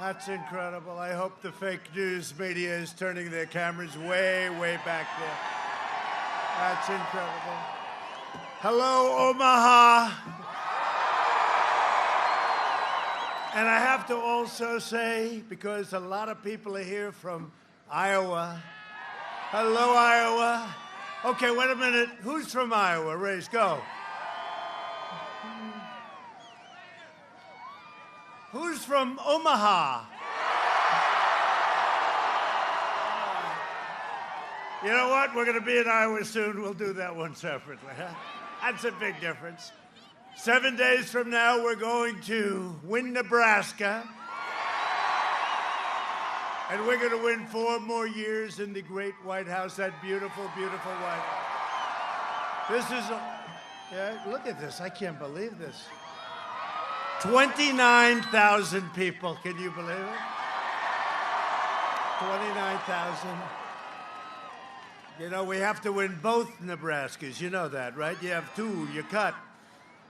That's incredible. I hope the fake news media is turning their cameras way, way back there. That's incredible. Hello, Omaha. And I have to also say, because a lot of people are here from Iowa. Hello, Iowa. Okay, wait a minute. Who's from Iowa? Raise, go. Who's from Omaha? You know what? We're going to be in Iowa soon. We'll do that one separately. Huh? That's a big difference. 7 days from now, we're going to win Nebraska. And we're going to win 4 more years in the great White House, that beautiful, beautiful White House. This is, yeah, look at this. I can't believe this. 29,000 people. Can you believe it? 29,000. You know, we have to win both Nebraskas. You know that, right? You have 2, you cut.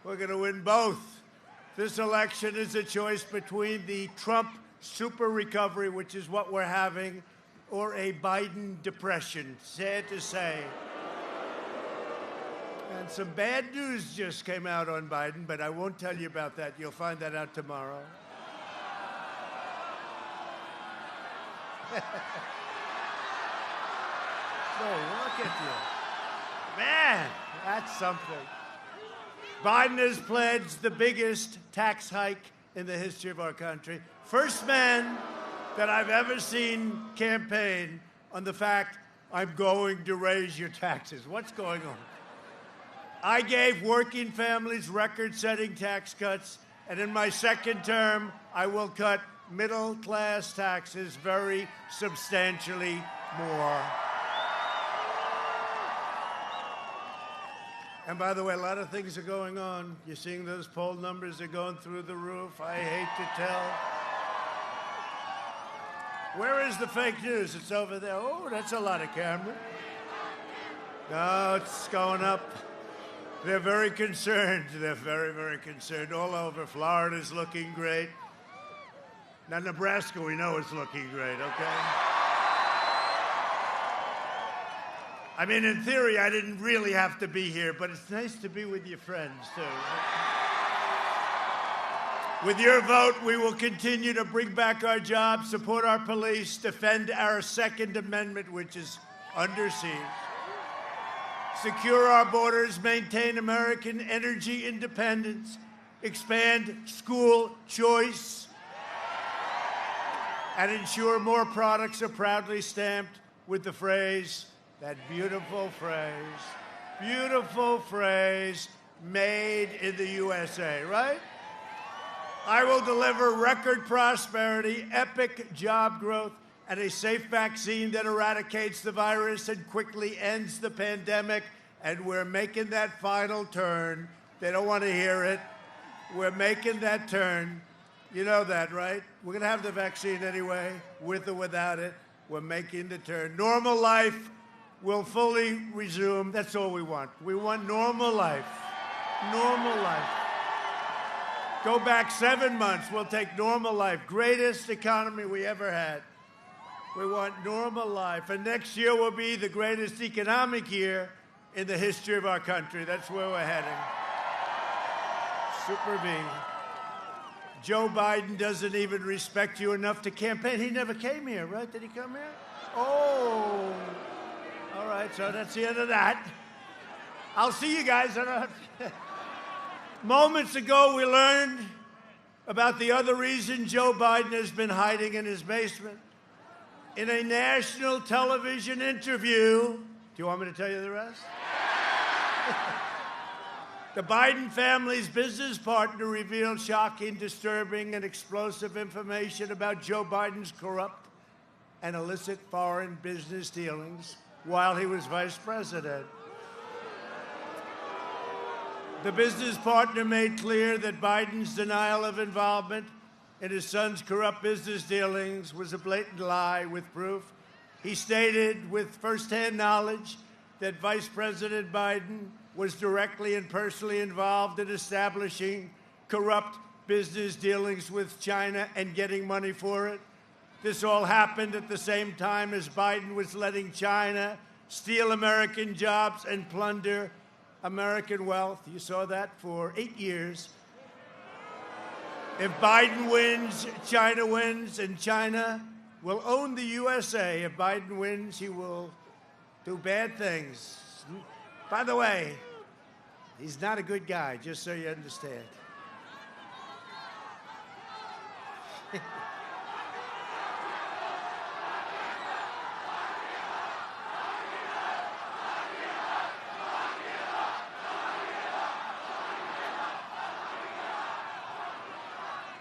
We're going to win both. This election is a choice between the Trump super recovery, which is what we're having, or a Biden depression. Sad to say. And some bad news just came out on Biden, but I won't tell you about that. You'll find that out tomorrow. So look at you. Man, that's something. Biden has pledged the biggest tax hike in the history of our country. First man that I've ever seen campaign on the fact, I'm going to raise your taxes. What's going on? I gave working families record-setting tax cuts, and in my second term, I will cut middle-class taxes very substantially more. And by the way, a lot of things are going on. You're seeing those poll numbers are going through the roof. I hate to tell. Where is the fake news? It's over there. Oh, that's a lot of camera. No, it's going up. They're very concerned. They're very, very concerned. All over. Florida's looking great. Now, Nebraska, we know it's looking great, okay? I mean, in theory, I didn't really have to be here, but it's nice to be with your friends, too. With your vote, we will continue to bring back our jobs, support our police, defend our Second Amendment, which is under siege, secure our borders, maintain American energy independence, expand school choice, and ensure more products are proudly stamped with the phrase, that beautiful phrase, made in the USA, right? I will deliver record prosperity, epic job growth, and a safe vaccine that eradicates the virus and quickly ends the pandemic. And we're making that final turn. They don't want to hear it. We're making that turn. You know that, right? We're going to have the vaccine anyway, with or without it. We're making the turn. Normal life will fully resume. That's all we want. We want normal life. Normal life. Go back 7 months. We'll take normal life. Greatest economy we ever had. We want normal life. And next year will be the greatest economic year in the history of our country. That's where we're heading. Super V. Joe Biden doesn't even respect you enough to campaign. He never came here, right? Did he come here? Oh. All right, so that's the end of that. I'll see you guys. Moments ago, we learned about the other reason Joe Biden has been hiding in his basement. In a national television interview, do you want me to tell you the rest? The Biden family's business partner revealed shocking, disturbing, and explosive information about Joe Biden's corrupt and illicit foreign business dealings while he was vice president. The business partner made clear that Biden's denial of involvement in his son's corrupt business dealings was a blatant lie with proof. He stated with firsthand knowledge that Vice President Biden was directly and personally involved in establishing corrupt business dealings with China and getting money for it. This all happened at the same time as Biden was letting China steal American jobs and plunder American wealth. You saw that for 8 years. If Biden wins, China wins, and China will own the USA. If Biden wins, he will do bad things. By the way, he's not a good guy, just so you understand.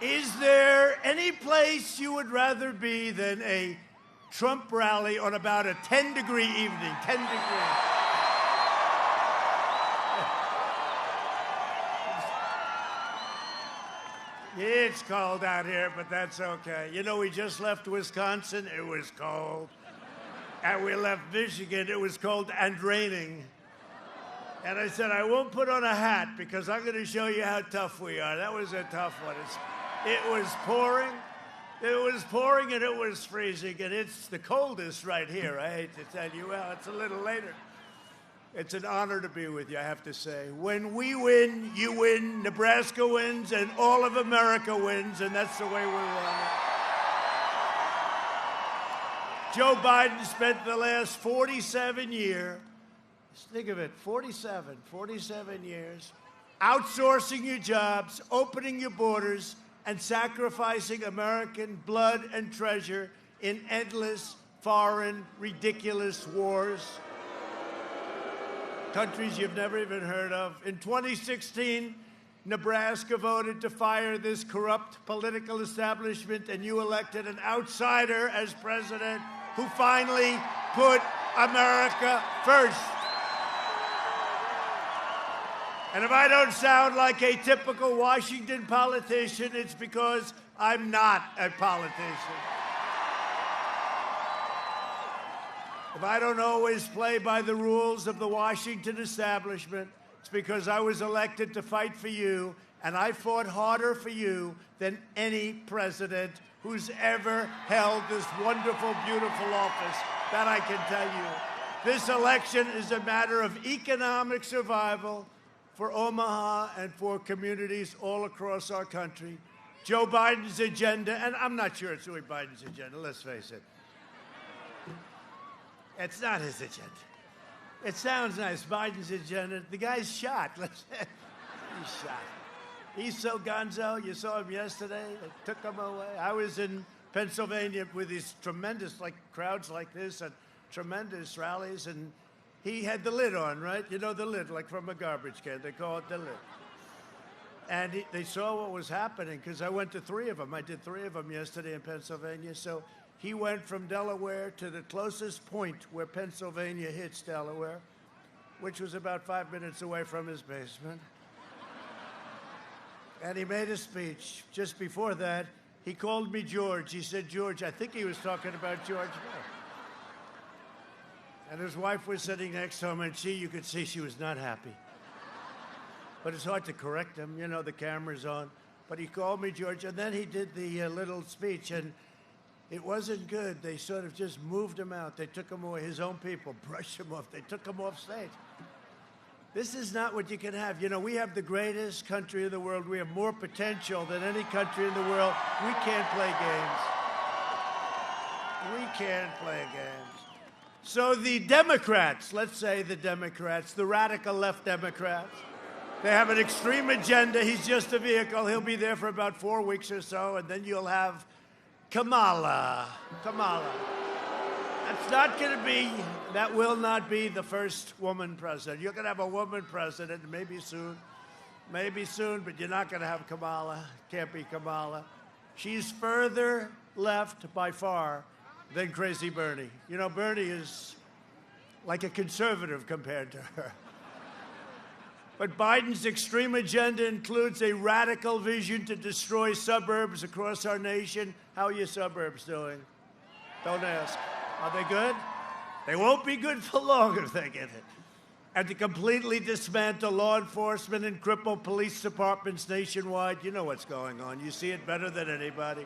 Is there any place you would rather be than a Trump rally on about a 10-degree evening? 10 degrees. It's cold out here, but that's okay. You know, we just left Wisconsin. It was cold. And we left Michigan. It was cold and raining. And I said, I won't put on a hat because I'm going to show you how tough we are. That was a tough one. It was pouring. It was pouring and it was freezing. And it's the coldest right here. I hate to tell you. Well, it's a little later. It's an honor to be with you, I have to say. When we win, you win, Nebraska wins, and all of America wins, and that's the way we want it. Joe Biden spent the last 47 years, think of it, 47 years, outsourcing your jobs, opening your borders, and sacrificing American blood and treasure in endless, foreign, ridiculous wars. Countries you've never even heard of. In 2016, Nebraska voted to fire this corrupt political establishment, and you elected an outsider as president who finally put America first. And if I don't sound like a typical Washington politician, it's because I'm not a politician. If I don't always play by the rules of the Washington establishment, it's because I was elected to fight for you, and I fought harder for you than any president who's ever held this wonderful, beautiful office. That I can tell you. This election is a matter of economic survival for Omaha and for communities all across our country. Joe Biden's agenda, and I'm not sure it's really Biden's agenda, let's face it. It's not his agenda. It sounds nice, Biden's agenda. The guy's shot. He's shot. He's so gonzo. You saw him yesterday. They took him away. I was in Pennsylvania with these tremendous, crowds like this and tremendous rallies, and he had the lid on, right? You know the lid, like from a garbage can. They call it the lid. And they saw what was happening because I went to 3 of them. I did 3 of them yesterday in Pennsylvania. So he went from Delaware to the closest point where Pennsylvania hits Delaware, which was about 5 minutes away from his basement. And he made a speech. Just before that, he called me George. He said, George, I think he was talking about George Bush. And his wife was sitting next to him, and you could see she was not happy. But it's hard to correct him. You know, the camera's on. But he called me George, and then he did the little speech, and it wasn't good. They sort of just moved him out. They took him away. His own people brushed him off. They took him off stage. This is not what you can have. You know, we have the greatest country in the world. We have more potential than any country in the world. We can't play games. We can't play games. So the Democrats, let's say the Democrats, the radical left Democrats, they have an extreme agenda. He's just a vehicle. He'll be there for about 4 weeks or so, and then you'll have Kamala. That will not be the first woman president. You're going to have a woman president, maybe soon, but you're not going to have Kamala. Can't be Kamala. She's further left by far than crazy Bernie. You know, Bernie is like a conservative compared to her. But Biden's extreme agenda includes a radical vision to destroy suburbs across our nation. How are your suburbs doing? Don't ask. Are they good? They won't be good for long if they get it. and to completely dismantle law enforcement and cripple police departments nationwide. You know what's going on. You see it better than anybody.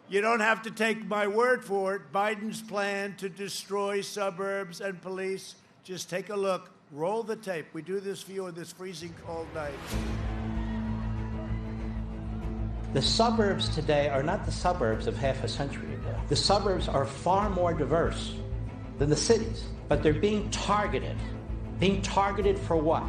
You don't have to take my word for it. Biden's plan to destroy suburbs and police. Just take a look. Roll the tape. We do this for you on this freezing cold night. The suburbs today are not the suburbs of half a century ago. The suburbs are far more diverse than the cities, but they're being targeted. Being targeted for what?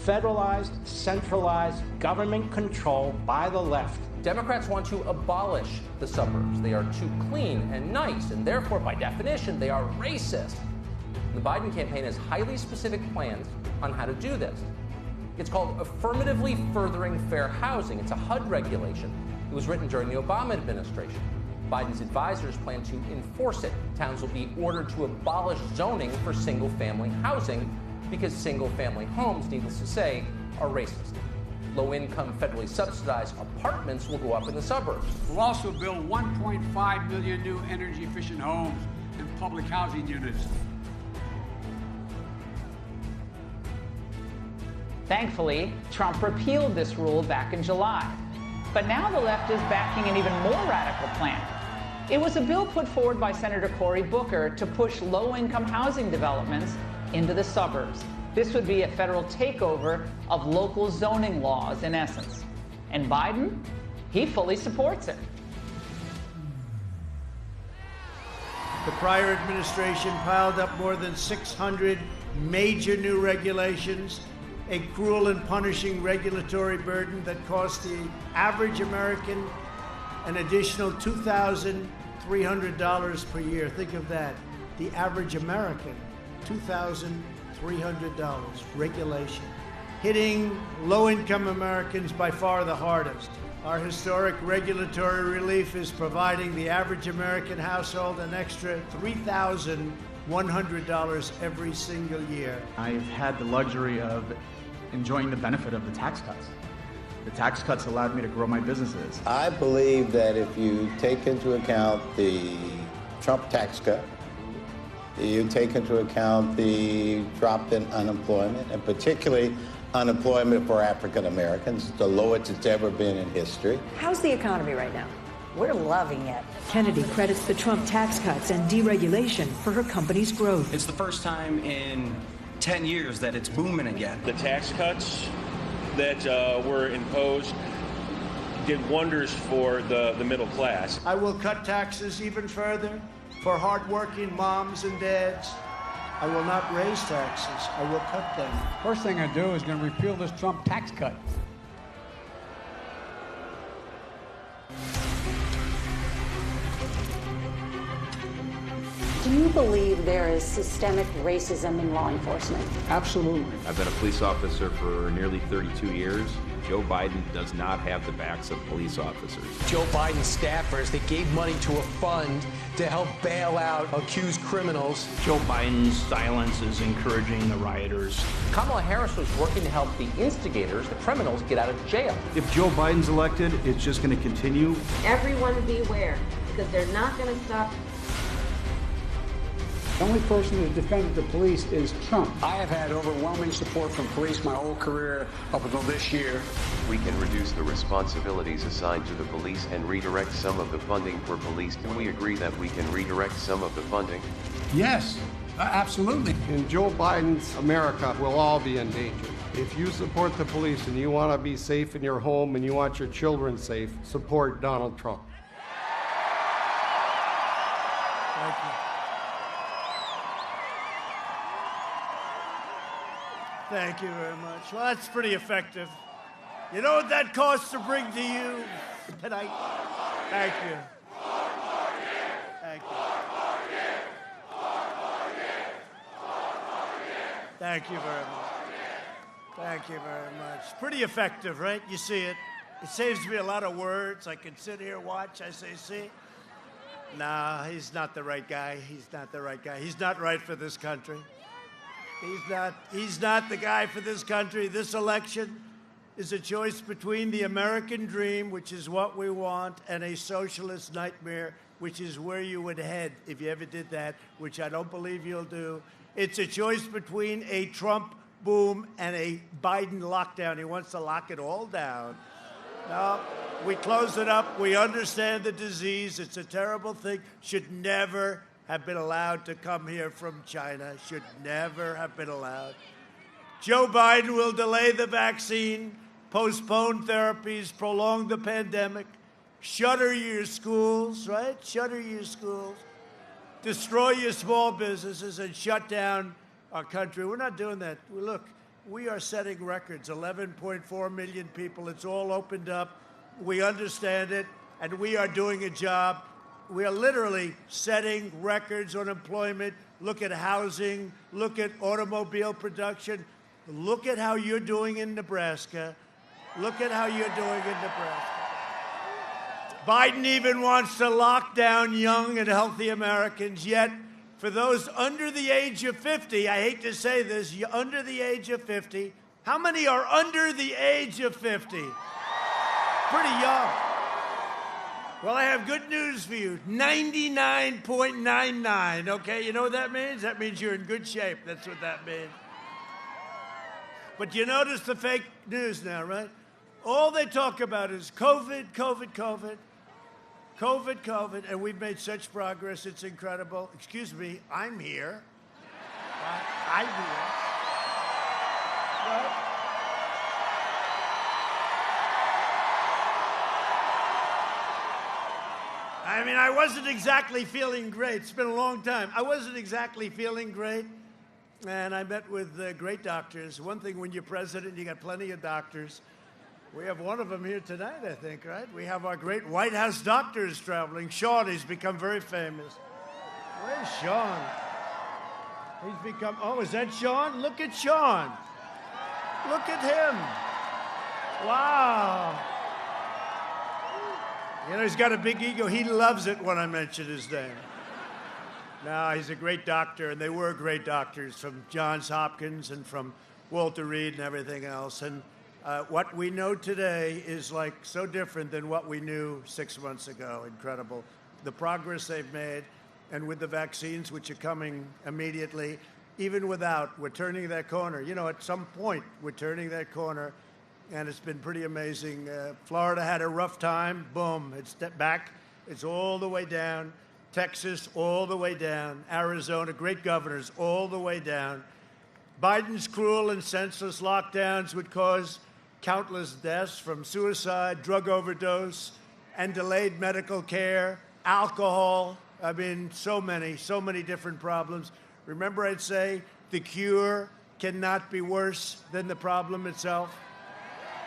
Federalized, centralized government control by the left. Democrats want to abolish the suburbs. They are too clean and nice, and therefore, by definition, they are racist. The Biden campaign has highly specific plans on how to do this. It's called Affirmatively Furthering Fair Housing. It's a HUD regulation. It was written during the Obama administration. Biden's advisors plan to enforce it. Towns will be ordered to abolish zoning for single-family housing because single-family homes, needless to say, are racist. Low-income, federally subsidized apartments will go up in the suburbs. We'll also build 1.5 million new energy-efficient homes and public housing units. Thankfully, Trump repealed this rule back in July. But now the left is backing an even more radical plan. It was a bill put forward by Senator Cory Booker to push low-income housing developments into the suburbs. This would be a federal takeover of local zoning laws, in essence. And Biden, he fully supports it. The prior administration piled up more than 600 major new regulations, a cruel and punishing regulatory burden that cost the average American an additional $2,300 per year. Think of that. The average American, $2,300 regulation, hitting low-income Americans by far the hardest. Our historic regulatory relief is providing the average American household an extra $3,100 every single year. I've had the luxury of enjoying the benefit of the tax cuts. The tax cuts allowed me to grow my businesses. I believe that if you take into account the Trump tax cut, you take into account the drop in unemployment, and particularly unemployment for African Americans, the lowest it's ever been in history. How's the economy right now? We're loving it. Kennedy credits the Trump tax cuts and deregulation for her company's growth. It's the first time in 10 years that it's booming again. The tax cuts that were imposed did wonders for the middle class. I will cut taxes even further for hardworking moms and dads. I will not raise taxes. I will cut them. First thing I do is going to repeal this Trump tax cut. Do you believe there is systemic racism in law enforcement? Absolutely. I've been a police officer for nearly 32 years. Joe Biden does not have the backs of police officers. Joe Biden's staffers, they gave money to a fund to help bail out accused criminals. Joe Biden's silence is encouraging the rioters. Kamala Harris was working to help the instigators, the criminals, get out of jail. If Joe Biden's elected, it's just going to continue. Everyone beware, because they're not going to stop. The only person that defended the police is Trump. I have had overwhelming support from police my whole career up until this year. We can reduce the responsibilities assigned to the police and redirect some of the funding for police. Can we agree that we can redirect some of the funding? Yes, absolutely. In Joe Biden's America, we'll all be in danger. If you support the police and you want to be safe in your home and you want your children safe, support Donald Trump. Thank you. Thank you very much. Well, that's pretty effective. You know what that costs to bring to you tonight? Thank you. Thank you. Thank you very much. Thank you very much. Pretty effective, right? You see it. It saves me a lot of words. I can sit here, watch. I say, see? Nah, he's not the right guy. He's not the right guy. He's not right for this country. He's not the guy for this country. This election is a choice between the American dream, which is what we want, and a socialist nightmare, which is where you would head if you ever did that, which I don't believe you'll do. It's a choice between a Trump boom and a Biden lockdown. He wants to lock it all down. No, we close it up. We understand the disease. It's a terrible thing. Should never have been allowed to come here from China. Should never have been allowed. Joe Biden will delay the vaccine, postpone therapies, prolong the pandemic, shutter your schools, right? Shutter your schools. Destroy your small businesses and shut down our country. We're not doing that. Look, we are setting records, 11.4 million people. It's all opened up. We understand it, and we are doing a job. We are literally setting records on employment. Look at housing. Look at automobile production. Look at how you're doing in Nebraska. Look at how you're doing in Nebraska. Biden even wants to lock down young and healthy Americans, yet for those under the age of 50, I hate to say this, you're under the age of 50. How many are under the age of 50? Pretty young. Well, I have good news for you. 99.99, okay? You know what that means? That means you're in good shape. That's what that means. But you notice the fake news now, right? All they talk about is COVID, COVID, COVID. COVID, COVID, and we've made such progress. It's incredible. Excuse me, I'm here. I'm here. Right? I mean, I wasn't exactly feeling great. It's been a long time. I wasn't exactly feeling great, and I met with great doctors. One thing, when you're president, you got plenty of doctors. We have one of them here tonight, I think, right? We have our great White House doctors traveling. Sean, he's become very famous. Where's Sean? He's become, oh, is that Sean? Look at Sean. Look at him. Wow. You know, he's got a big ego. He loves it when I mention his name. No, he's a great doctor, and they were great doctors from Johns Hopkins and from Walter Reed and everything else. And what we know today is like so different than what we knew 6 months ago. Incredible. The progress they've made, and with the vaccines, which are coming immediately, even without, we're turning that corner. You know, at some point, we're turning that corner, and it's been pretty amazing. Florida had a rough time. Boom, it's back. It's all the way down. Texas, all the way down. Arizona, great governors, all the way down. Biden's cruel and senseless lockdowns would cause countless deaths from suicide, drug overdose, and delayed medical care, alcohol. I mean, so many different problems. Remember, I'd say the cure cannot be worse than the problem itself.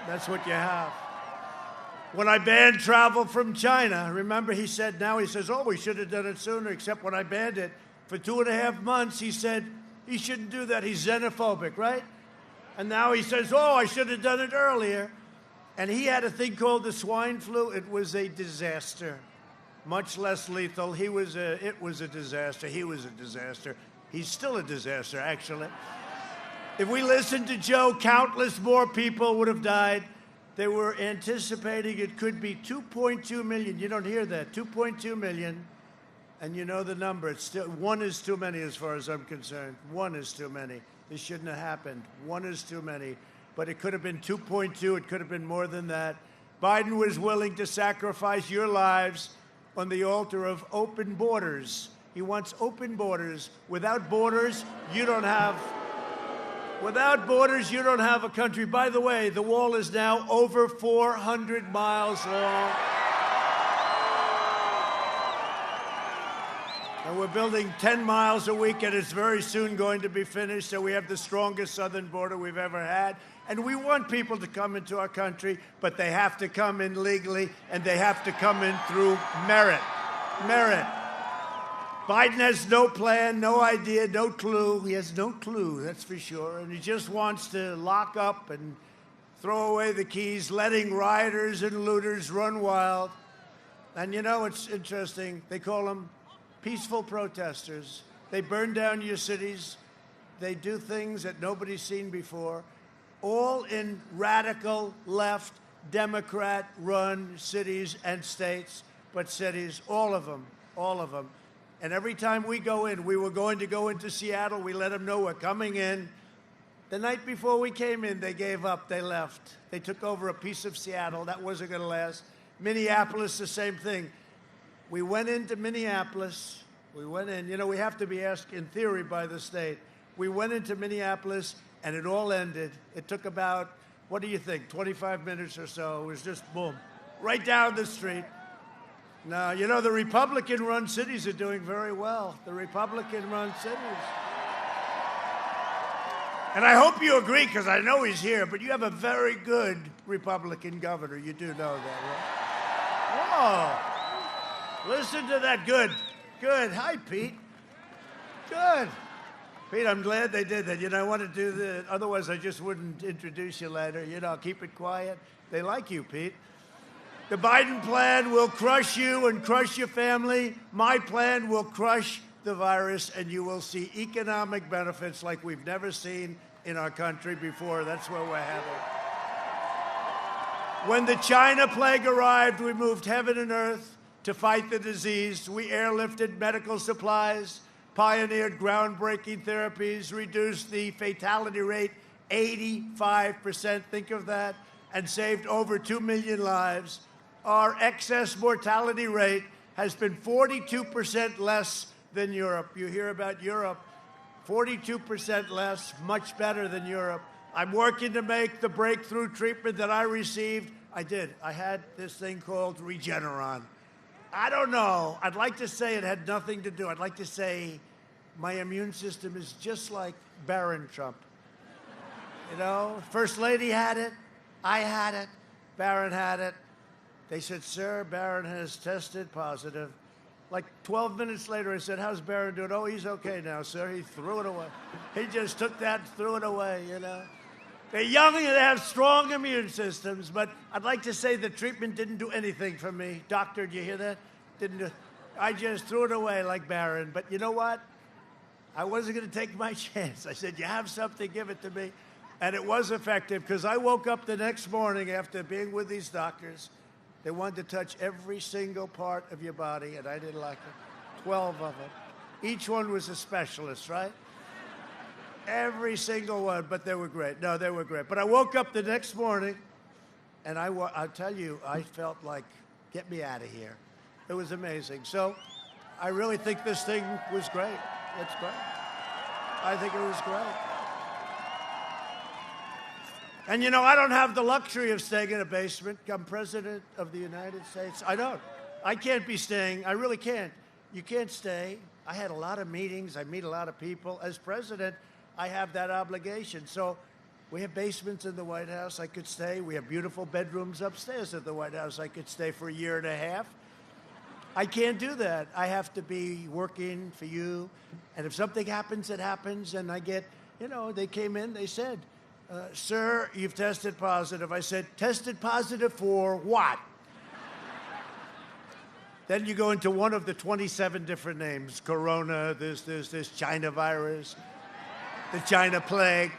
That's what you have. When I banned travel from China, remember he said, oh, we should have done it sooner, except when I banned it for 2.5 months, he said, he shouldn't do that. He's xenophobic, right? And now he says, oh, I should have done it earlier. And he had a thing called the swine flu. It was a disaster, much less lethal. It was a disaster. He was a disaster. He's still a disaster, actually. If we listened to Joe, countless more people would have died. They were anticipating it could be 2.2 million. You don't hear that, 2.2 million. And you know the number. It's still, one is too many as far as I'm concerned. One is too many. This shouldn't have happened. One is too many. But it could have been 2.2. It could have been more than that. Biden was willing to sacrifice your lives on the altar of open borders. He wants open borders. Without borders, you don't have a country. By the way, the wall is now over 400 miles long. And we're building 10 miles a week, and it's very soon going to be finished. So we have the strongest southern border we've ever had. And we want people to come into our country, but they have to come in legally, and they have to come in through merit. Merit. Biden has no plan, no idea, no clue. He has no clue, that's for sure. And he just wants to lock up and throw away the keys, letting rioters and looters run wild. And you know, it's interesting. They call them peaceful protesters. They burn down your cities. They do things that nobody's seen before, all in radical left, Democrat-run cities and states, but cities, all of them. And every time we go in, we were going to go into Seattle. We let them know we're coming in. The night before we came in, they gave up. They left. They took over a piece of Seattle. That wasn't going to last. Minneapolis, the same thing. We went into Minneapolis. We went in. You know, we have to be asked in theory by the state. We went into Minneapolis, and it all ended. It took about, what do you think, 25 minutes or so. It was just boom, right down the street. Now, you know, the Republican-run cities are doing very well. The Republican-run cities. And I hope you agree, because I know he's here, but you have a very good Republican governor. You do know that, right? Whoa. Listen to that. Good. Good. Hi, Pete. Good. Pete, I'm glad they did that. You know, I want to do that. Otherwise, I just wouldn't introduce you later. You know, keep it quiet. They like you, Pete. The Biden plan will crush you and crush your family. My plan will crush the virus, and you will see economic benefits like we've never seen in our country before. That's where we're headed. When the China plague arrived, we moved heaven and earth to fight the disease. We airlifted medical supplies, pioneered groundbreaking therapies, reduced the fatality rate 85%. Think of that. And saved over 2 million lives. Our excess mortality rate has been 42% less than Europe. You hear about Europe, 42% less, much better than Europe. I'm working to make the breakthrough treatment that I received. I did. I had this thing called Regeneron. I don't know. I'd like to say it had nothing to do. I'd like to say my immune system is just like Barron Trump. You know, First Lady had it. I had it. Barron had it. They said, sir, Barron has tested positive. Like 12 minutes later, I said, how's Barron doing? Oh, he's okay now, sir. He threw it away. He just took that, threw it away, you know. They're young and they have strong immune systems, but I'd like to say the treatment didn't do anything for me. Doctor, did you hear that? I just threw it away like Barron. But you know what? I wasn't going to take my chance. I said, you have something, give it to me. And it was effective, because I woke up the next morning after being with these doctors. They wanted to touch every single part of your body, and I didn't like it. 12 of them. Each one was a specialist, right? Every single one, but they were great. No, they were great. But I woke up the next morning, and I'll tell you, I felt like, get me out of here. It was amazing. So I really think this thing was great. It's great. I think it was great. And, you know, I don't have the luxury of staying in a basement. I'm president of the United States. I don't. I can't be staying. I really can't. You can't stay. I had a lot of meetings. I meet a lot of people. As president, I have that obligation. So we have basements in the White House. I could stay. We have beautiful bedrooms upstairs at the White House. I could stay for a year and a half. I can't do that. I have to be working for you. And if something happens, it happens. And I get, you know, they came in, they said, sir, you've tested positive. I said, tested positive for what? Then you go into one of the 27 different names. Corona, this, China virus, the China plague,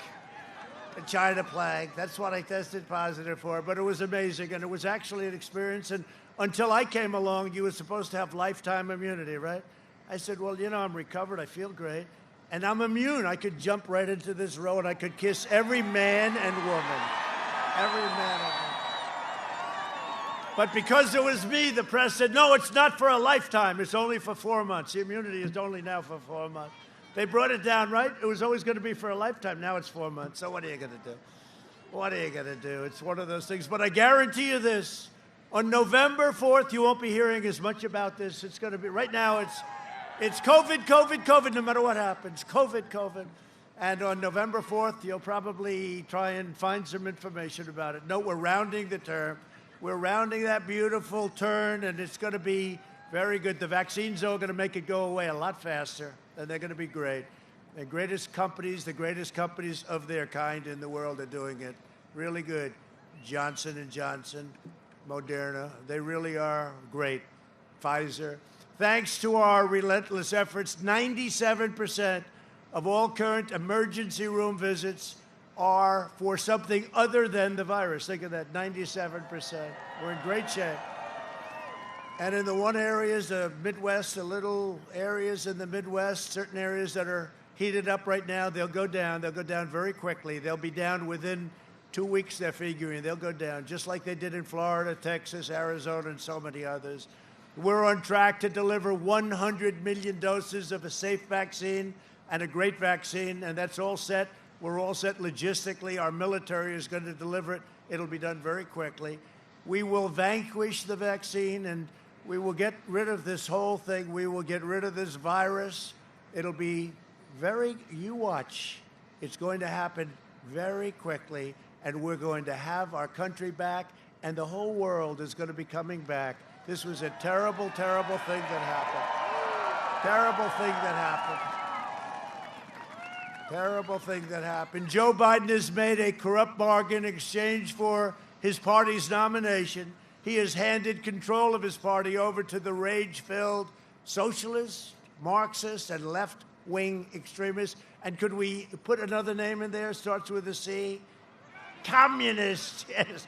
the China plague. That's what I tested positive for. But it was amazing, and it was actually an experience. And until I came along, you were supposed to have lifetime immunity, right? I said, well, you know, I'm recovered. I feel great. And I'm immune. I could jump right into this row, and I could kiss every man and woman. Every man and woman. But because it was me, the press said, no, it's not for a lifetime. It's only for 4 months. The immunity is only now for 4 months. They brought it down, right? It was always going to be for a lifetime. Now it's 4 months. So what are you going to do? What are you going to do? It's one of those things. But I guarantee you this. On November 4th, you won't be hearing as much about this. It's going to be, right now, it's COVID, COVID, COVID, no matter what happens. COVID, COVID. And on November 4th, you'll probably try and find some information about it. No, we're rounding the term. We're rounding that beautiful turn, and it's going to be very good. The vaccines are going to make it go away a lot faster, and they're going to be great. The greatest companies of their kind in the world are doing it. Really good. Johnson & Johnson, Moderna, they really are great. Pfizer. Thanks to our relentless efforts, 97% of all current emergency room visits are for something other than the virus. Think of that, 97%. We're in great shape. And in the one areas, the Midwest, the little areas in the Midwest, certain areas that are heated up right now, they'll go down. They'll go down very quickly. They'll be down within 2 weeks, they're figuring. They'll go down, just like they did in Florida, Texas, Arizona, and so many others. We're on track to deliver 100 million doses of a safe vaccine and a great vaccine, and that's all set. We're all set logistically. Our military is going to deliver it. It'll be done very quickly. We will vanquish the vaccine, and we will get rid of this whole thing. We will get rid of this virus. It'll be you watch. It's going to happen very quickly, and we're going to have our country back, and the whole world is going to be coming back. This was a terrible, terrible thing that happened. Terrible thing that happened. Terrible thing that happened. Joe Biden has made a corrupt bargain in exchange for his party's nomination. He has handed control of his party over to the rage-filled socialists, Marxists, and left-wing extremists. And could we put another name in there? Starts with a C. Communists, yes.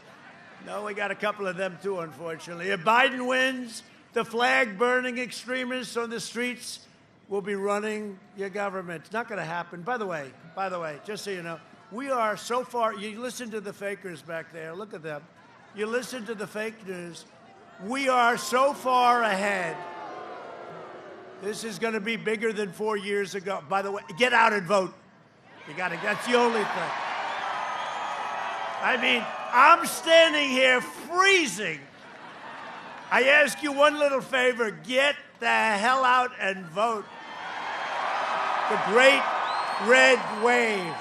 No, we got a couple of them too, unfortunately. If Biden wins, the flag-burning extremists on the streets will be running your government. It's not going to happen. By the way, just so you know, we are so far, you listen to the fakers back there, look at them. You listen to the fake news. We are so far ahead. This is going to be bigger than 4 years ago. By the way, get out and vote. That's the only thing. I mean, I'm standing here freezing. I ask you one little favor, get the hell out and vote. The great red wave.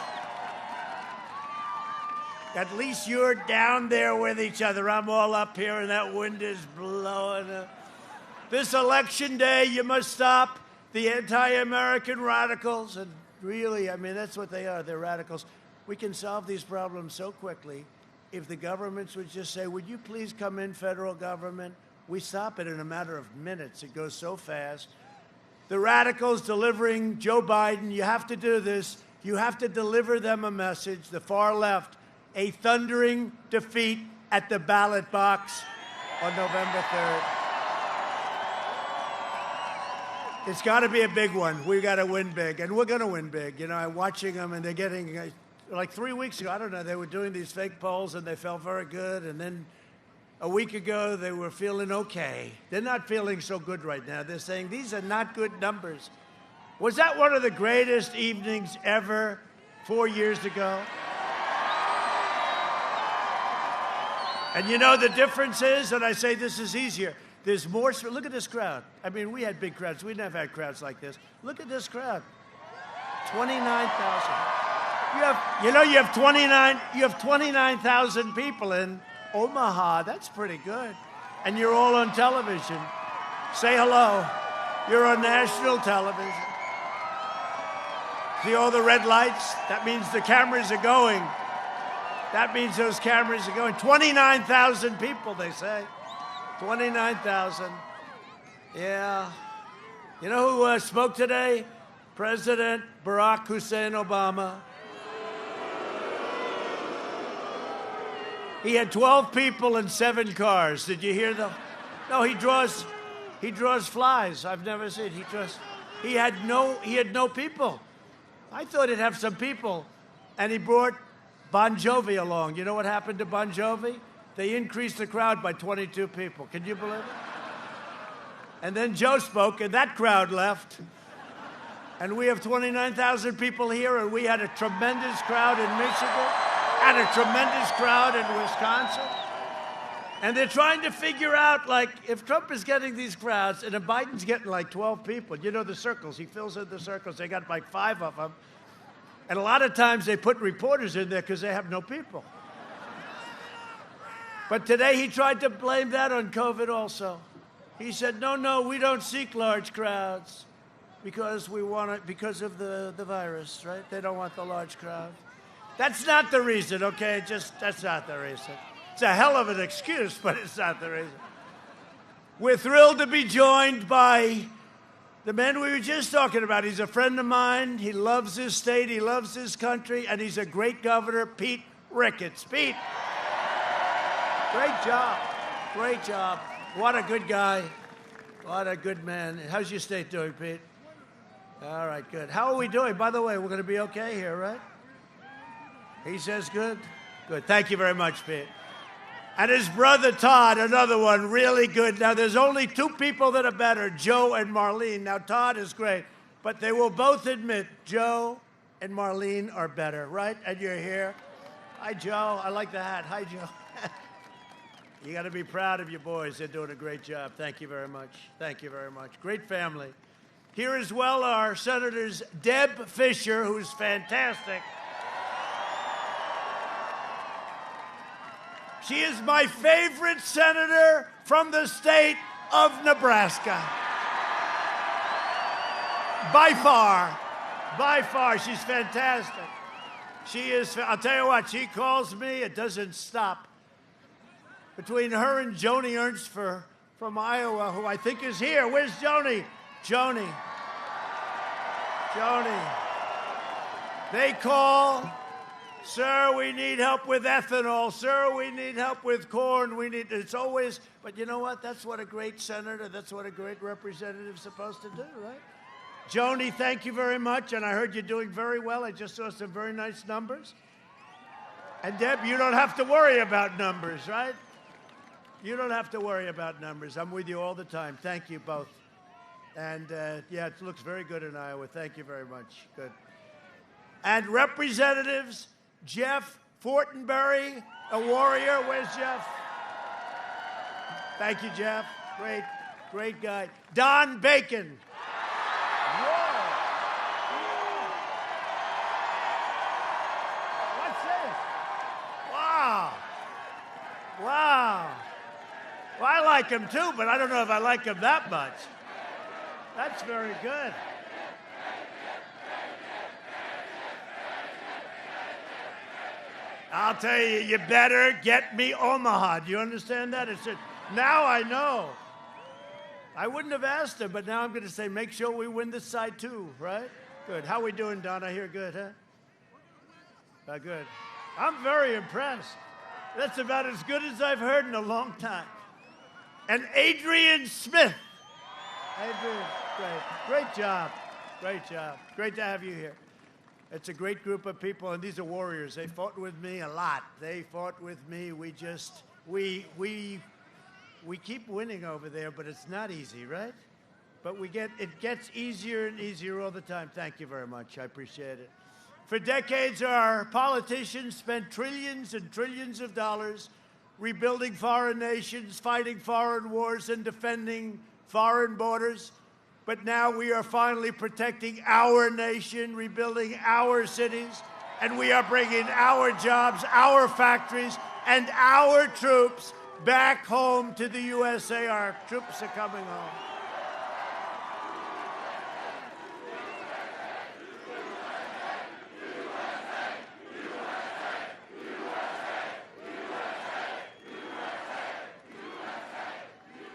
At least you're down there with each other. I'm all up here and that wind is blowing up. This election day, you must stop the anti-American radicals. And really, I mean, that's what they are. They're radicals. We can solve these problems so quickly if the governments would just say, would you please come in, federal government? We stop it in a matter of minutes. It goes so fast. The radicals delivering Joe Biden, you have to do this. You have to deliver them a message, the far left, a thundering defeat at the ballot box on November 3rd. It's got to be a big one. We've got to win big, and we're going to win big. You know, I'm watching them, and they're getting, like 3 weeks ago, I don't know, they were doing these fake polls, and they felt very good, and then a week ago, they were feeling okay. They're not feeling so good right now. They're saying, these are not good numbers. Was that one of the greatest evenings ever 4 years ago? And you know the difference is, and I say this is easier, there's more, look at this crowd. I mean, we had big crowds. We never had crowds like this. Look at this crowd, 29,000. You have 29,000 people in Omaha. That's pretty good. And you're all on television. Say hello. You're on national television. See all the red lights? That means the cameras are going. That means those cameras are going. 29,000 people, they say. 29,000. Yeah. You know who spoke today? President Barack Hussein Obama. He had 12 people and 7 cars. Did you hear them? No, he draws flies. I've never seen. He had no people. I thought he'd have some people. And he brought Bon Jovi along. You know what happened to Bon Jovi? They increased the crowd by 22 people. Can you believe it? And then Joe spoke, and that crowd left. And we have 29,000 people here, and we had a tremendous crowd in Michigan, and a tremendous crowd in Wisconsin. And they're trying to figure out, like, if Trump is getting these crowds, and if Biden's getting like 12 people, you know the circles, he fills in the circles, they got like 5 of them. And a lot of times they put reporters in there because they have no people. But today he tried to blame that on COVID also. He said, no, we don't seek large crowds because we want it because of the virus, right? They don't want the large crowd. That's not the reason, okay? That's not the reason. It's a hell of an excuse, but it's not the reason. We're thrilled to be joined by the man we were just talking about. He's a friend of mine. He loves his state. He loves his country. And he's a great governor, Pete Ricketts. Pete, great job. Great job. What a good guy. What a good man. How's your state doing, Pete? All right, good. How are we doing? By the way, we're going to be okay here, right? He says good? Good. Thank you very much, Pete. And his brother Todd, another one, really good. Now, there's only two people that are better, Joe and Marlene. Now, Todd is great, but they will both admit Joe and Marlene are better, right? And you're here. Hi, Joe. I like the hat. Hi, Joe. You got to be proud of your boys. They're doing a great job. Thank you very much. Thank you very much. Great family. Here as well are Senators Deb Fischer, who's fantastic. She is my favorite senator from the state of Nebraska. By far. By far. She's fantastic. She is, I'll tell you what, she calls me. It doesn't stop. Between her and Joni Ernst from Iowa, who I think is here. Where's Joni? Joni. They call, sir, we need help with ethanol. Sir, we need help with corn. It's always, but you know what? That's what a great senator, that's what a great representative is supposed to do, right? Joni, thank you very much. And I heard you're doing very well. I just saw some very nice numbers. And Deb, you don't have to worry about numbers, right? You don't have to worry about numbers. I'm with you all the time. Thank you both. And, yeah, it looks very good in Iowa. Thank you very much. Good. And Representatives Jeff Fortenberry, a warrior. Where's Jeff? Thank you, Jeff. Great guy. Don Bacon. What's this? Wow. Well, I like him too, but I don't know if I like him that much. That's very good. I'll tell you, you better get me Omaha. Do you understand that? Now I know. I wouldn't have asked him, but now I'm going to say, make sure we win this side too, right? Good. How we doing, Don? I hear good, huh? Good. I'm very impressed. That's about as good as I've heard in a long time. And Adrian Smith. Adrian, great job. Great to have you here. It's a great group of people, and these are warriors. They fought with me a lot. They fought with me. We keep winning over there, but it's not easy, right? But it gets easier and easier all the time. Thank you very much. I appreciate it. For decades, our politicians spent trillions and trillions of dollars rebuilding foreign nations, fighting foreign wars, and defending foreign borders. But now we are finally protecting our nation, rebuilding our cities, and we are bringing our jobs, our factories, and our troops back home to the USA. Our troops are coming home.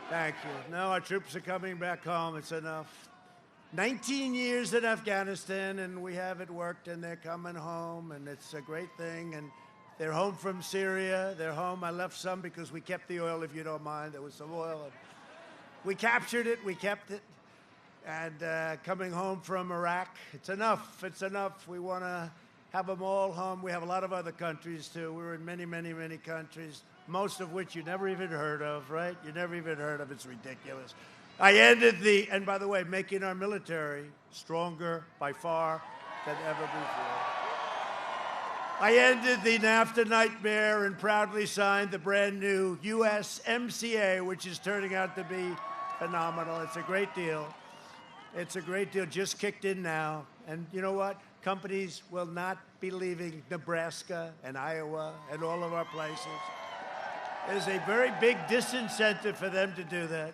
Thank you. No, our troops are coming back home. It's enough. 19 years in Afghanistan, and we have it worked, and they're coming home, and it's a great thing. And they're home from Syria. They're home. I left some because we kept the oil, if you don't mind. There was some oil. And we captured it. We kept it. And coming home from Iraq, it's enough. It's enough. We want to have them all home. We have a lot of other countries, too. We're in many, many, many countries, most of which you never even heard of, right? You never even heard of. It's ridiculous. I ended and by the way, making our military stronger by far than ever before. I ended the NAFTA nightmare and proudly signed the brand new USMCA, which is turning out to be phenomenal. It's a great deal. It's a great deal. Just kicked in now. And you know what? Companies will not be leaving Nebraska and Iowa and all of our places. There's a very big disincentive for them to do that.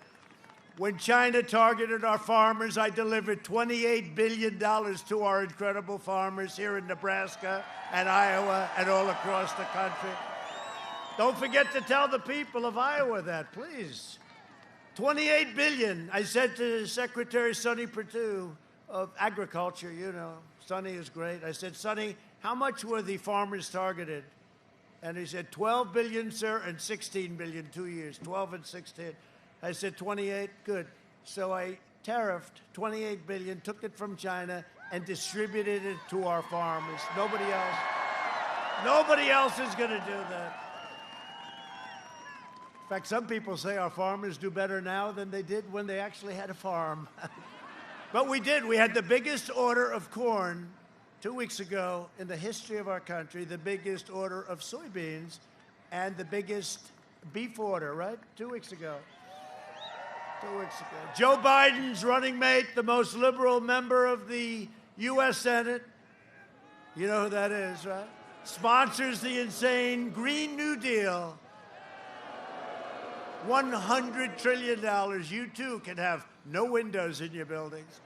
When China targeted our farmers, I delivered $28 billion to our incredible farmers here in Nebraska and Iowa and all across the country. Don't forget to tell the people of Iowa that, please. $28 billion. I said to Secretary Sonny Perdue of Agriculture, you know, Sonny is great. I said, Sonny, how much were the farmers targeted? And he said, 12 billion, sir, and 16 billion, 2 years, 12 and 16. I said, 28, good. So I tariffed $28 billion, took it from China, and distributed it to our farmers. Nobody else is going to do that. In fact, some people say our farmers do better now than they did when they actually had a farm. But we did. We had the biggest order of corn 2 weeks ago in the history of our country, the biggest order of soybeans, and the biggest beef order, right? 2 weeks ago. 2 weeks ago. Joe Biden's running mate, the most liberal member of the U.S. Senate, you know who that is, right? Sponsors the insane Green New Deal. $100 trillion. You too can have no windows in your buildings,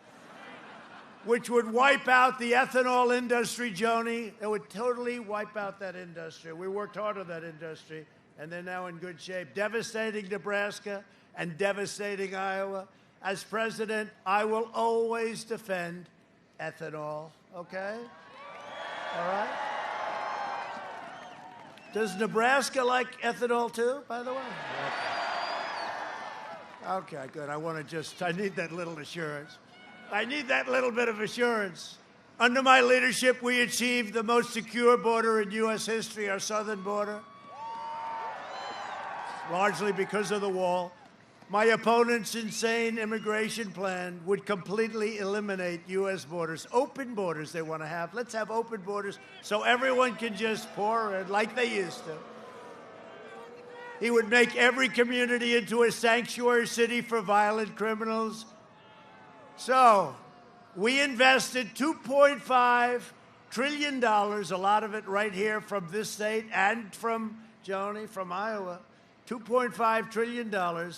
which would wipe out the ethanol industry, Joni. It would totally wipe out that industry. We worked hard on that industry, and they're now in good shape. Devastating Nebraska and devastating Iowa. As president, I will always defend ethanol, okay? All right? Does Nebraska like ethanol too, by the way? Okay, good. I need that little assurance. I need that little bit of assurance. Under my leadership, we achieved the most secure border in U.S. history, our southern border, largely because of the wall. My opponent's insane immigration plan would completely eliminate U.S. borders. Open borders they want to have. Let's have open borders so everyone can just pour in like they used to. He would make every community into a sanctuary city for violent criminals. So we invested $2.5 trillion, a lot of it right here from this state and from Joni, from Iowa. $2.5 trillion.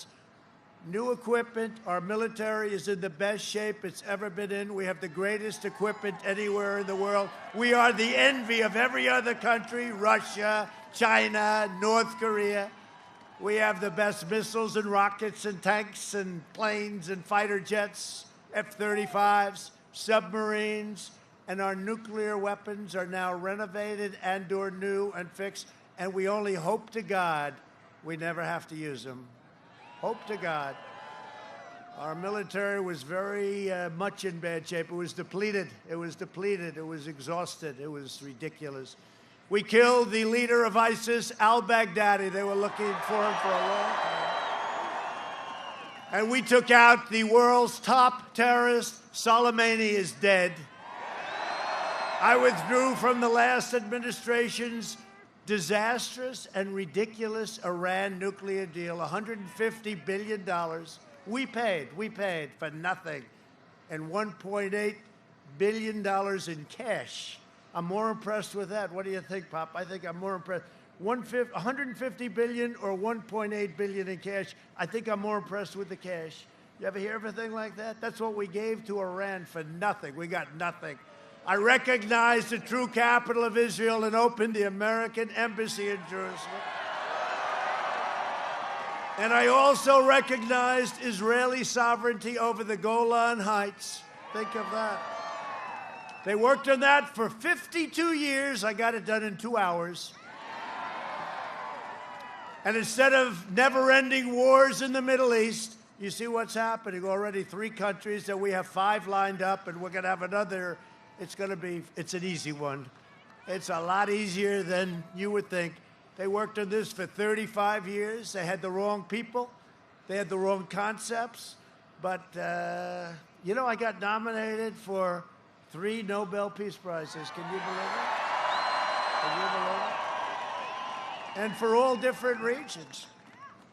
New equipment. Our military is in the best shape it's ever been in. We have the greatest equipment anywhere in the world. We are the envy of every other country, Russia, China, North Korea. We have the best missiles and rockets and tanks and planes and fighter jets, F-35s, submarines, and our nuclear weapons are now renovated and/or new and fixed, and we only hope to God we never have to use them. Hope to God. Our military was very much in bad shape. It was depleted. It was depleted. It was exhausted. It was ridiculous. We killed the leader of ISIS, al-Baghdadi. They were looking for him for a long time. And we took out the world's top terrorist. Soleimani is dead. I withdrew from the last administration's disastrous and ridiculous Iran nuclear deal, $150 billion. We paid for nothing, and $1.8 billion in cash. I'm more impressed with that. What do you think, Pop? I think I'm more impressed. $150 billion or $1.8 billion in cash. I think I'm more impressed with the cash. You ever hear of a thing like that? That's what we gave to Iran for nothing. We got nothing. I recognized the true capital of Israel and opened the American embassy in Jerusalem. And I also recognized Israeli sovereignty over the Golan Heights. Think of that. They worked on that for 52 years. I got it done in 2 hours. And instead of never-ending wars in the Middle East, you see what's happening. Already 3 countries, that we have 5 lined up, and we're going to have another. It's an easy one. It's a lot easier than you would think. They worked on this for 35 years. They had the wrong people. They had the wrong concepts. But, I got nominated for 3 Nobel Peace Prizes. Can you believe it? Can you believe it? And for all different regions.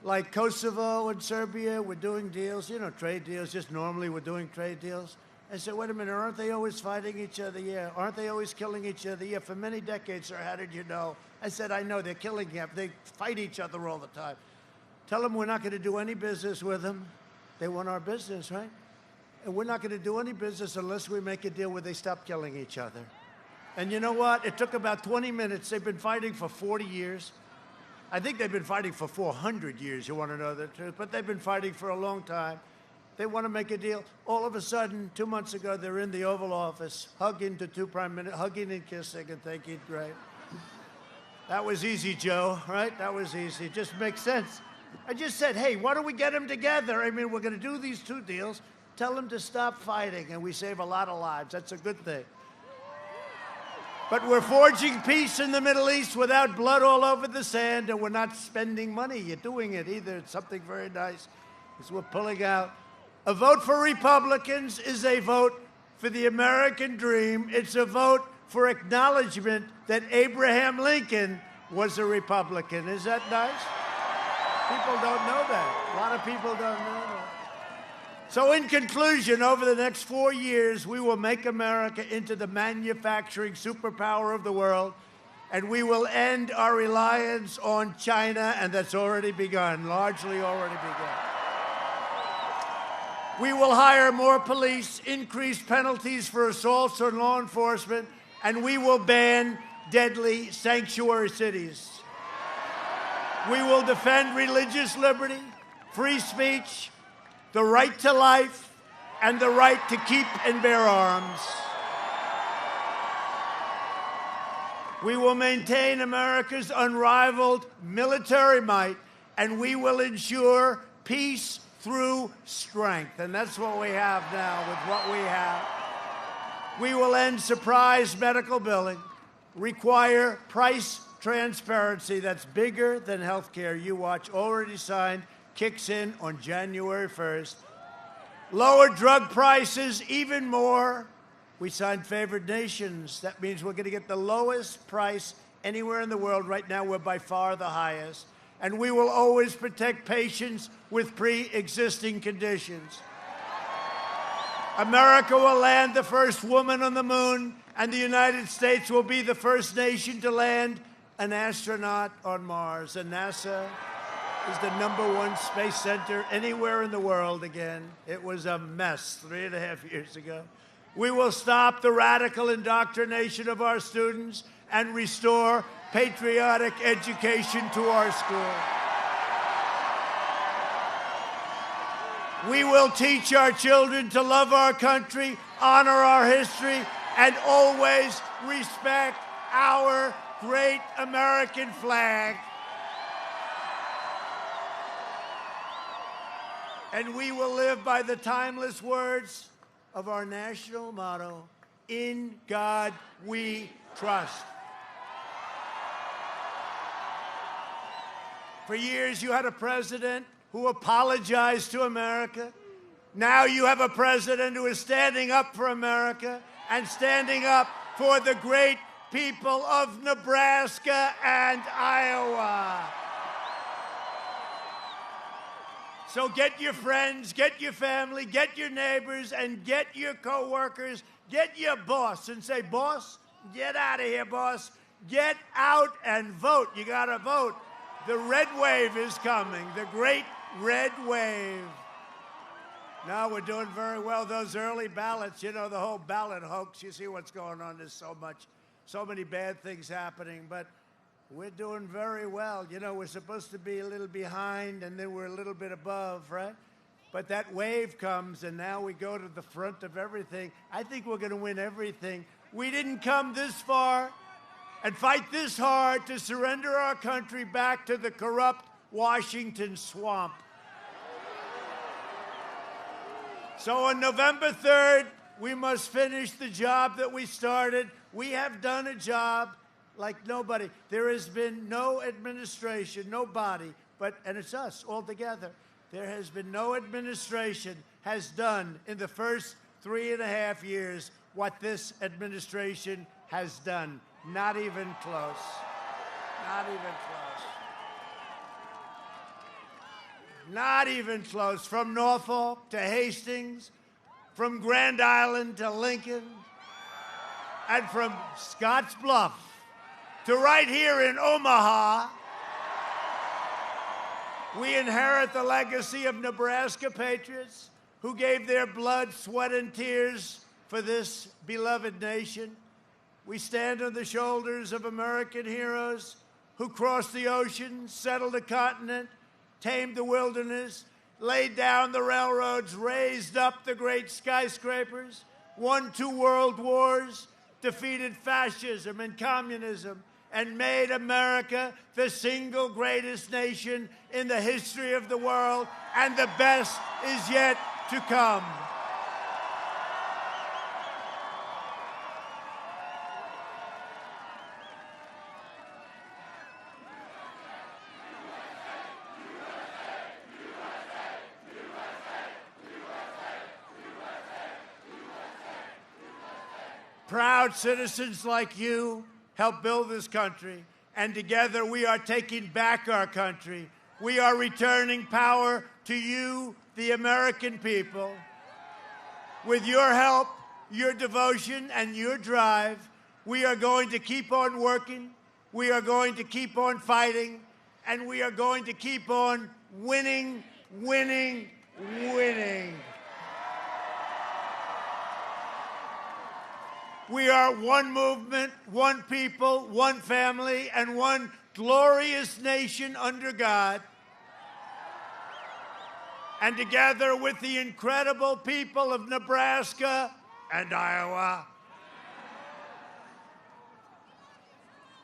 Like Kosovo and Serbia, we're doing deals, trade deals. Just normally we're doing trade deals. I said, wait a minute, aren't they always fighting each other? Yeah. Aren't they always killing each other? Yeah. For many decades, sir, how did you know? I said, I know. They're killing them. They fight each other all the time. Tell them we're not going to do any business with them. They want our business, right? And we're not going to do any business unless we make a deal where they stop killing each other. And you know what? It took about 20 minutes. They've been fighting for 40 years. I think they've been fighting for 400 years, you want to know the truth. But they've been fighting for a long time. They want to make a deal. All of a sudden, 2 months ago, they're in the Oval Office, hugging the 2 prime ministers, hugging and kissing and thinking, great. That was easy, Joe, right? That was easy. Just makes sense. I just said, hey, why don't we get them together? I mean, we're going to do these 2 deals. Tell them to stop fighting, and we save a lot of lives. That's a good thing. But we're forging peace in the Middle East without blood all over the sand, and we're not spending money. You're doing it either. It's something very nice. Because we're pulling out. A vote for Republicans is a vote for the American dream. It's a vote for acknowledgement that Abraham Lincoln was a Republican. Is that nice? People don't know that. A lot of people don't know that. So in conclusion, over the next 4 years, we will make America into the manufacturing superpower of the world, and we will end our reliance on China, and that's already begun, largely already begun. We will hire more police, increase penalties for assaults on law enforcement, and we will ban deadly sanctuary cities. We will defend religious liberty, free speech, the right to life, and the right to keep and bear arms. We will maintain America's unrivaled military might, and we will ensure peace through strength. And that's what we have now with what we have. We will end surprise medical billing, require price transparency that's bigger than health care. You watch, already signed, kicks in on January 1st. Lower drug prices even more. We signed favored nations. That means we're going to get the lowest price anywhere in the world. Right now, we're by far the highest. And we will always protect patients with pre-existing conditions. America will land the first woman on the moon, and the United States will be the first nation to land an astronaut on Mars. And NASA is the #1 space center anywhere in the world again. It was a mess 3.5 years ago. We will stop the radical indoctrination of our students and restore patriotic education to our school. We will teach our children to love our country, honor our history, and always respect our great American flag. And we will live by the timeless words of our national motto, "In God we trust." For years, you had a president who apologized to America. Now you have a president who is standing up for America and standing up for the great people of Nebraska and Iowa. So get your friends, get your family, get your neighbors, and get your coworkers, get your boss, and say, "Boss, get out of here, boss. Get out and vote." You got to vote. The red wave is coming, the great red wave. Now we're doing very well. Those early ballots, you know, the whole ballot hoax, you see what's going on. There's so many bad things happening, but we're doing very well. You know, we're supposed to be a little behind, and then we're a little bit above, right? But that wave comes, and now we go to the front of everything. I think we're going to win everything. We didn't come this far and fight this hard to surrender our country back to the corrupt Washington swamp. So on November 3rd, we must finish the job that we started. We have done a job like nobody. There has been no administration, nobody, and it's us all together. There has been no administration has done in the first 3.5 years what this administration has done. Not even close. Not even close. Not even close. From Norfolk to Hastings, from Grand Island to Lincoln, and from Scotts Bluff to right here in Omaha, we inherit the legacy of Nebraska patriots who gave their blood, sweat, and tears for this beloved nation. We stand on the shoulders of American heroes who crossed the ocean, settled a continent, tamed the wilderness, laid down the railroads, raised up the great skyscrapers, won 2 world wars, defeated fascism and communism, and made America the single greatest nation in the history of the world, and the best is yet to come. Proud citizens like you help build this country, and together we are taking back our country. We are returning power to you, the American people. With your help, your devotion, and your drive, we are going to keep on working, we are going to keep on fighting, and we are going to keep on winning, winning, winning. We are one movement, one people, one family, and one glorious nation under God. And together with the incredible people of Nebraska and Iowa,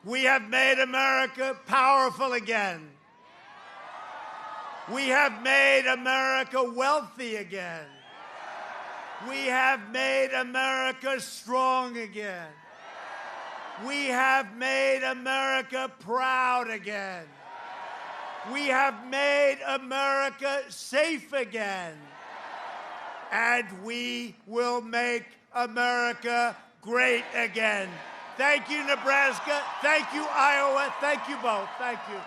we have made America powerful again. We have made America wealthy again. We have made America strong again. We have made America proud again. We have made America safe again. And we will make America great again. Thank you, Nebraska. Thank you, Iowa. Thank you both. Thank you.